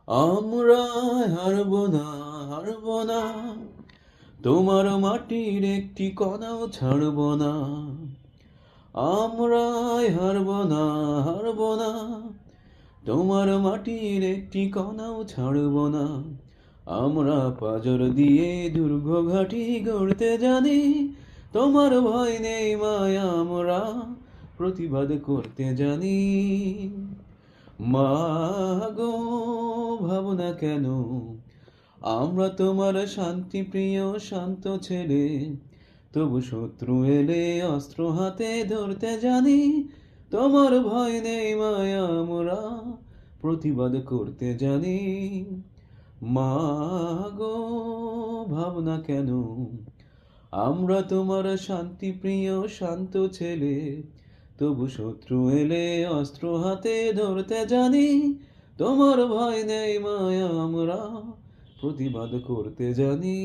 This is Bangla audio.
আমরা হারব না, হারব না, তোমার মাটির একটি কণাও ছাড়ব না। আমরা হারব না, হারব না, তোমার মাটির একটি কণাও ছাড়ব না। আমরা পাজর দিয়ে দুর্গ ঘাঁটি গড়তে জানি, তোমার ভয় নেই মায়া, আমরা প্রতিবাদ করতে জানি। মা গো, ভাবনা কেন, আমরা তোমার শান্তি প্রিয় শান্ত ছেলে, তবু শত্রু এলে অস্ত্র হাতে ধরতে জানি। তোমার ভয় নেই মায়া, আমরা প্রতিবাদ করতে জানি। মা গো, ভাবনা কেন, আমরা তোমার শান্তি প্রিয় শান্ত ছেলে, তবু শত্রু এলে অস্ত্র হাতে ধরতে জানি। তোমার ভয় নেই মায়া, আমরা প্রতিবাদ করতে জানি।